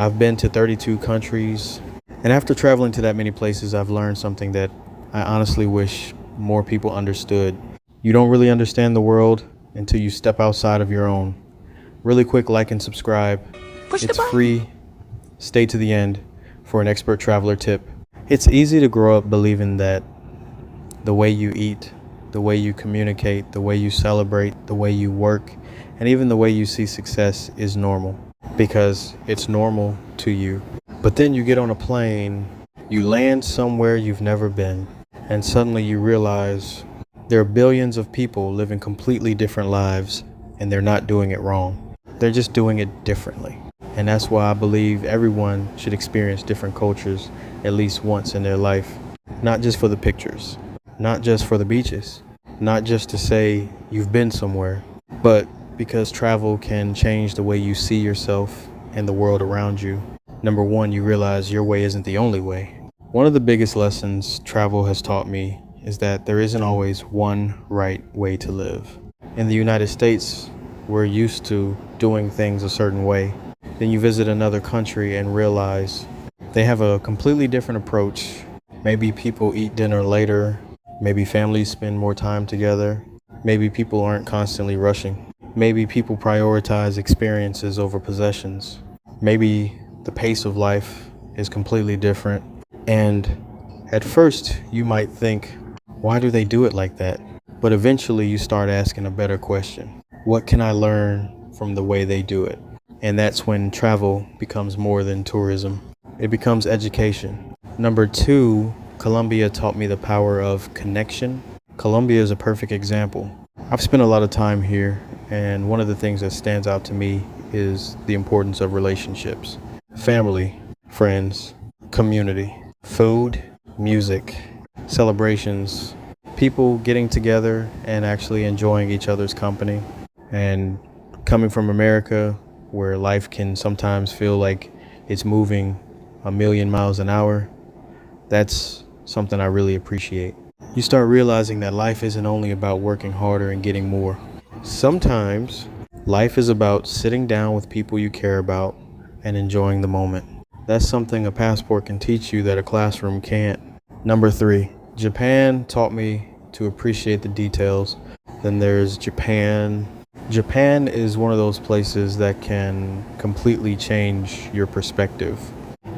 I've been to 32 countries, and after traveling to that many places, I've learned something that I honestly wish more people understood. You don't really understand the world until you step outside of your own. Really quick, like and subscribe. Push the It's button. free. Stay to the end for an expert traveler tip. It's easy to grow up believing that the way you eat, the way you communicate, the way you celebrate, the way you work, and even the way you see success is normal because it's normal to you. But then you get on a plane, you land somewhere you've never been, and suddenly you realize there are billions of people living completely different lives, and they're not doing it wrong. They're just doing it differently. And that's why I believe everyone should experience different cultures at least once in their life, not just for the pictures, not just for the beaches, not just to say you've been somewhere, but because travel can change the way you see yourself and the world around you. Number one, you realize your way isn't the only way. One of the biggest lessons travel has taught me is that there isn't always one right way to live. In the United States, we're used to doing things a certain way. Then you visit another country and realize they have a completely different approach. Maybe people eat dinner later. Maybe families spend more time together. Maybe people aren't constantly rushing. Maybe people prioritize experiences over possessions. Maybe the pace of life is completely different. And at first, you might think, why do they do it like that? But eventually, you start asking a better question. What can I learn from the way they do it? And that's when travel becomes more than tourism. It becomes education. Number two, Colombia taught me the power of connection. Colombia is a perfect example. I've spent a lot of time here, and one of the things that stands out to me is the importance of relationships. Family, friends, community, food, music, celebrations, people getting together and actually enjoying each other's company. And coming from America, where life can sometimes feel like it's moving a million miles an hour, that's something I really appreciate. You start realizing that life isn't only about working harder and getting more. Sometimes life is about sitting down with people you care about and enjoying the moment. That's something a passport can teach you that a classroom can't. Number three, Japan taught me to appreciate the details. Then there's Japan. Japan is one of those places that can completely change your perspective.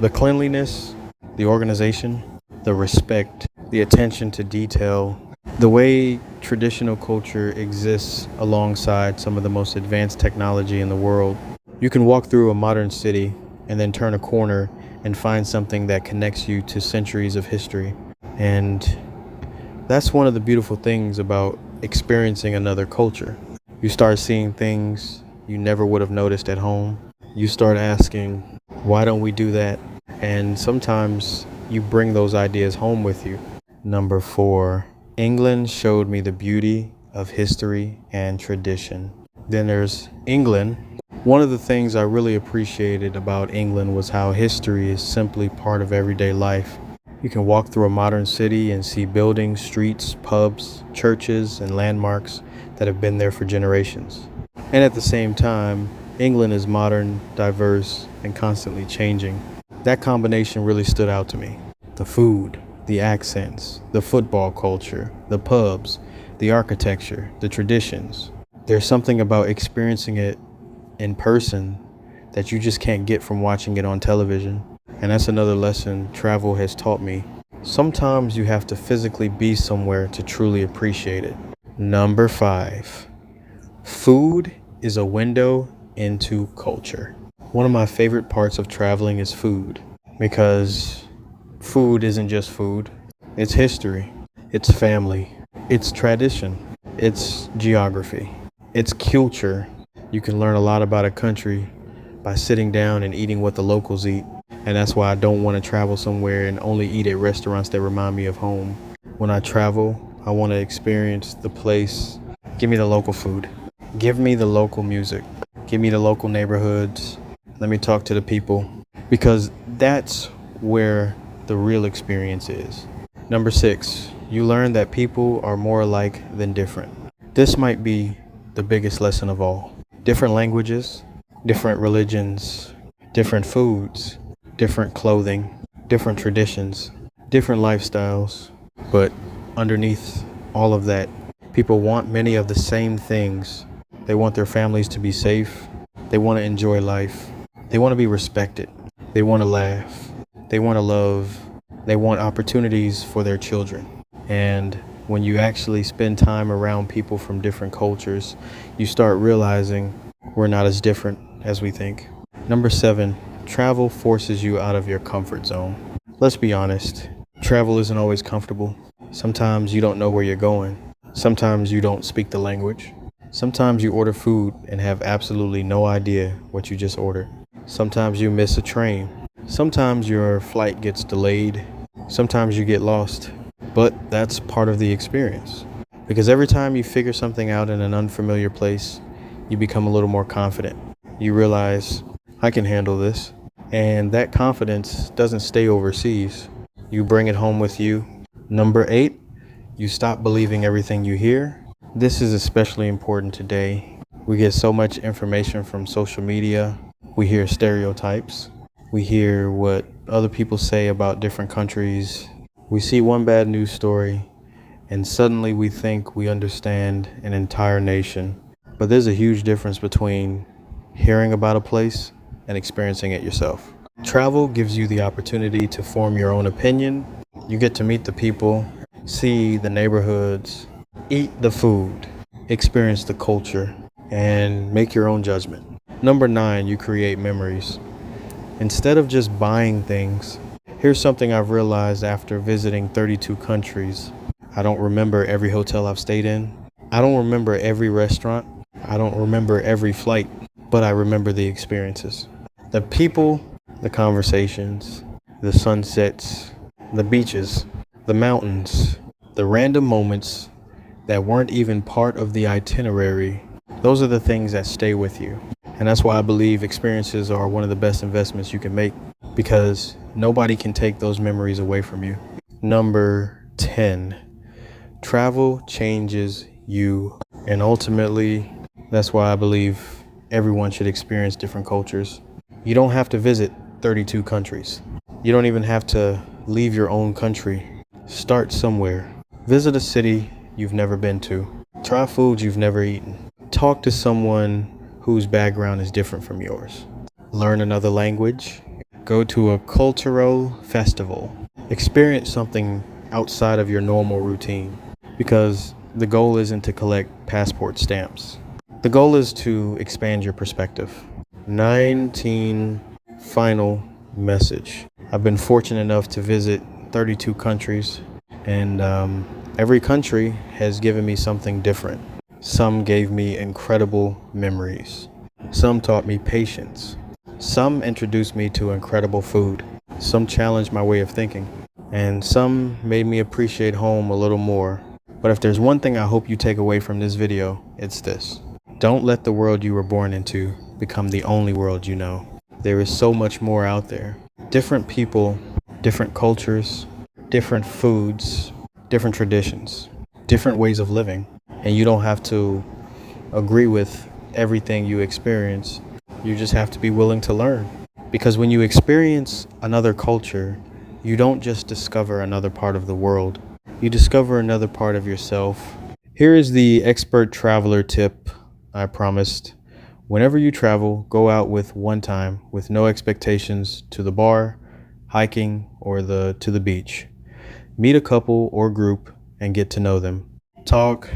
The cleanliness, the organization, the respect, the attention to detail, the way traditional culture exists alongside some of the most advanced technology in the world. You can walk through a modern city and then turn a corner and find something that connects you to centuries of history. And that's one of the beautiful things about experiencing another culture. You start seeing things you never would have noticed at home. You start asking, why don't we do that? And sometimes you bring those ideas home with you. Number four, England showed me the beauty of history and tradition. Then there's England. One of the things I really appreciated about England was how history is simply part of everyday life. You can walk through a modern city and see buildings, streets, pubs, churches, and landmarks that have been there for generations. And at the same time, England is modern, diverse, and constantly changing. That combination really stood out to me. The food, the accents, the football culture, the pubs, the architecture, the traditions. There's something about experiencing it in person that you just can't get from watching it on television. And that's another lesson travel has taught me. Sometimes you have to physically be somewhere to truly appreciate it. Number five, food is a window into culture. One of my favorite parts of traveling is food, because food isn't just food. It's history, it's family, it's tradition, it's geography, it's culture. You can learn a lot about a country by sitting down and eating what the locals eat. And that's why I don't want to travel somewhere and only eat at restaurants that remind me of home. When I travel, I want to experience the place. Give me the local food. Give me the local music. Give me the local neighborhoods. Let me talk to the people, because that's where the real experience is. Number six, you learn that people are more alike than different. This might be the biggest lesson of all. Different languages, different religions, different foods, different clothing, different traditions, different lifestyles. But underneath all of that, people want many of the same things. They want their families to be safe. They want to enjoy life. They want to be respected. They want to laugh. They want to love. They want opportunities for their children. And when you actually spend time around people from different cultures, you start realizing we're not as different as we think. Number 7, travel forces you out of your comfort zone. Let's be honest, travel isn't always comfortable. Sometimes you don't know where you're going. Sometimes you don't speak the language. Sometimes you order food and have absolutely no idea what you just ordered. Sometimes you miss a train. Sometimes your flight gets delayed. Sometimes you get lost. But that's part of the experience. Because every time you figure something out in an unfamiliar place, you become a little more confident. You realize, I can handle this. And that confidence doesn't stay overseas. You bring it home with you. Number 8, you stop believing everything you hear. This is especially important today. We get so much information from social media. We hear stereotypes. We hear what other people say about different countries. We see one bad news story, and suddenly we think we understand an entire nation. But there's a huge difference between hearing about a place and experiencing it yourself. Travel gives you the opportunity to form your own opinion. You get to meet the people, see the neighborhoods, eat the food, experience the culture, and make your own judgment. Number 9, you create memories. Instead of just buying things, here's something I've realized after visiting 32 countries. I don't remember every hotel I've stayed in. I don't remember every restaurant. I don't remember every flight, but I remember the experiences. The people, the conversations, the sunsets, the beaches, the mountains, the random moments that weren't even part of the itinerary. Those are the things that stay with you. And that's why I believe experiences are one of the best investments you can make, because nobody can take those memories away from you. Number 10, travel changes you. And ultimately, that's why I believe everyone should experience different cultures. You don't have to visit 32 countries. You don't even have to leave your own country. Start somewhere. Visit a city you've never been to. Try foods you've never eaten. Talk to someone whose background is different from yours. Learn another language. Go to a cultural festival. Experience something outside of your normal routine, because the goal isn't to collect passport stamps. The goal is to expand your perspective. 19, final message. I've been fortunate enough to visit 32 countries, and every country has given me something different. Some gave me incredible memories. Some taught me patience. Some introduced me to incredible food. Some challenged my way of thinking. And some made me appreciate home a little more. But if there's one thing I hope you take away from this video, it's this. Don't let the world you were born into become the only world you know. There is so much more out there. Different people, different cultures, different foods, different traditions, different ways of living. And you don't have to agree with everything you experience. You just have to be willing to learn. Because when you experience another culture, you don't just discover another part of the world. You discover another part of yourself. Here is the expert traveler tip I promised. Whenever you travel, go out with one time with no expectations to the bar, hiking, or to the beach. Meet a couple or group and get to know them. Talk,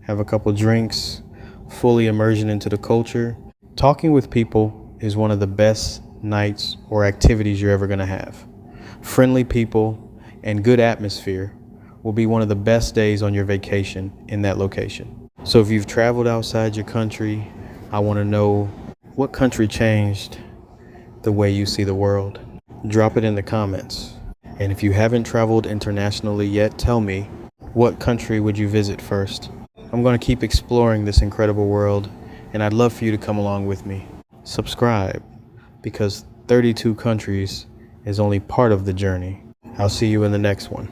have a couple drinks, fully immersion into the culture. Talking with people is one of the best nights or activities you're ever going to have. Friendly people and good atmosphere will be one of the best days on your vacation in that location. So if you've traveled outside your country, I want to know what country changed the way you see the world. Drop it in the comments. And if you haven't traveled internationally yet, tell me, what country would you visit first? I'm going to keep exploring this incredible world, and I'd love for you to come along with me. Subscribe, because 32 countries is only part of the journey. I'll see you in the next one.